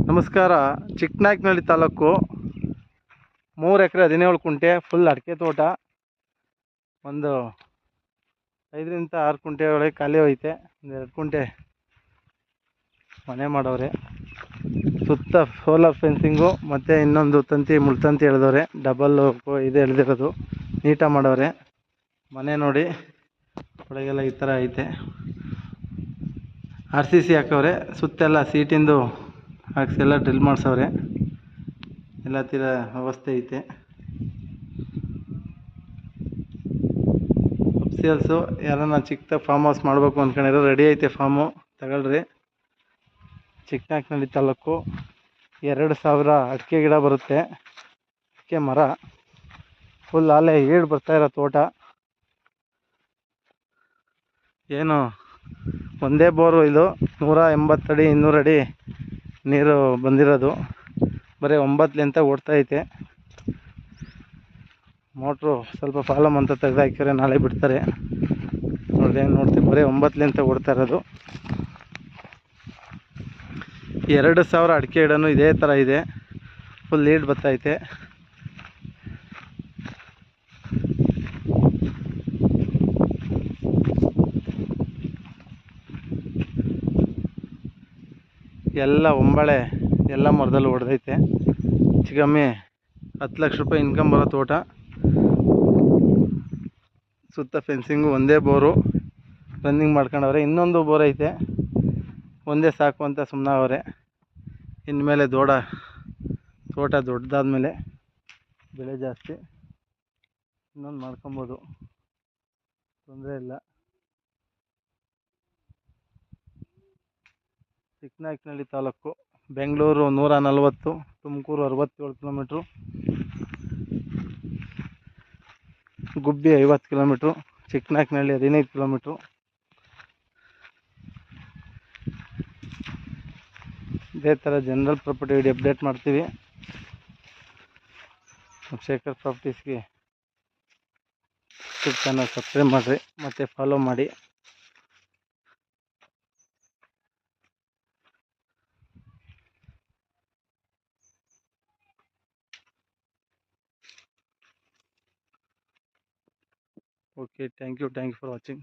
ನಮಸ್ಕಾರ. ಚಿಕ್ಕನಾಯಕನಹಳ್ಳಿ ತಾಲೂಕು 3 ಎಕರೆ 17 ಕುಂಟೆ ಫುಲ್ ಅಡಿಕೆ ತೋಟ. ಒಂದು 5ರಿಂದ 6 ಕುಂಟೆ ಒಳಗೆ ಖಾಲಿ ಹೋಯ್ತೆ. 2 ಕುಂಟೆ ಮನೆ ಮಾಡವ್ರೆ. ಸುತ್ತ ಸೋಲಾರ್ ಫೆನ್ಸಿಂಗು ಮತ್ತು ಇನ್ನೊಂದು ತಂತಿ ಮುಳ್ತಂತಿ ಎಳೆದವ್ರೆ. ಡಬಲ್ ಇದು ಎಳೆದಿರೋದು ನೀಟಾಗಿ ಮಾಡವ್ರೆ. ಮನೆ ನೋಡಿ ಒಳಗೆಲ್ಲ ಈ ಥರ ಐತೆ. RCC ಹಾಕವ್ರೆ. ಸುತ್ತೆಲ್ಲ ಸೀಟಿಂದು ಹಾಕ್ಸಿ ಎಲ್ಲ ಡ್ರಿಲ್ ಮಾಡ್ಸವ್ರೆ. ಎಲ್ಲ ತೀರ ವ್ಯವಸ್ಥೆ ಐತೆ. ಅಫ್ಸಿಯಲ್ಸು ಯಾರನ್ನ ಚಿಕ್ಕದಾಗಿ ಫಾರ್ಮ್ ಹೌಸ್ ಮಾಡಬೇಕು ಅಂದ್ಕೊಂಡಿರೋ ರೆಡಿ ಐತೆ ಫಾರ್ಮು, ತಗೊಳ್ರಿ. ಚಿಕ್ಕನಾಯಕನಹಳ್ಳಿ ತಾಲೂಕು 2000 ಅಡಿಕೆ ಗಿಡ ಬರುತ್ತೆ. ಅಡಿಕೆ ಮರ ಫುಲ್ ಆಲೆ ಈಡ್ ಬರ್ತಾಯಿರೋ ತೋಟ. ಏನು ಒಂದೇ ಬೋರು ಇದು. 180 ಅಡಿ 200 ಅಡಿ ನೀರು ಬಂದಿರೋದು. ಬರೀ 9 ಅಂತ ಓಡ್ತೈತೆ. ಮೋಟ್ರು ಸ್ವಲ್ಪ ಪ್ರಾಬ್ಲಮ್ ಅಂತ ತೆಗೆದು ಹಾಕಿದ್ರೆ ನಾಳೆ ಬಿಡ್ತಾರೆ. ನೋಡ್ತೀವಿ ಬರೀ 9 ಅಂತ ಓಡ್ತಾ ಇರೋದು. 2000 ಅಡಿಕೆ ಗಿಡನೂ ಇದೇ ಥರ ಇದೆ. ಫುಲ್ ಲೀಡ್ ಬರ್ತೈತೆ. ಎಲ್ಲ ಒಂಬಳೆ ಎಲ್ಲ ಮರದಲ್ಲಿ ಹೊಡೆದೈತೆ. ಹೆಚ್ಚು 10 ಲಕ್ಷ ರೂಪಾಯಿ ಇನ್ಕಮ್ ಬರೋ ತೋಟ. ಸುತ್ತ ಫೆನ್ಸಿಂಗು, ಒಂದೇ ಬೋರು ರನ್ನಿಂಗ್ ಮಾಡ್ಕೊಂಡವ್ರೆ. ಇನ್ನೊಂದು ಬೋರ್ ಐತೆ, ಒಂದೇ ಸಾಕು ಅಂತ ಸುಮ್ಮನವ್ರೆ. ಇನ್ಮೇಲೆ ತೋಟ ದೊಡ್ಡದಾದ್ಮೇಲೆ ಬೆಳೆ ಜಾಸ್ತಿ ಇನ್ನೊಂದು ಮಾಡ್ಕೊಬೋದು, ತೊಂದರೆ ಇಲ್ಲ. Chikkanayakanahalli taluk, Bengaluru 140, Tumakuru 67 kilometre, Gubbi 50 kilometre, Chikkanayakanahalli 15 kilometre. ಇದೇ ಥರ ಜನರಲ್ ಪ್ರಾಪರ್ಟಿ ವಿಡಿಯೋ ಅಪ್ಡೇಟ್ ಮಾಡ್ತೀವಿ. ಶೇಖರ್ ಪ್ರಾಪರ್ಟೀಸ್ಗೆ ಯೂಟ್ಯೂಬ್ ಚಾನಲ್ ಸಬ್ಸ್ಕ್ರೈಬ್ ಮಾಡಿರಿ ಮತ್ತು ಫಾಲೋ ಮಾಡಿ. Okay, thank you for watching.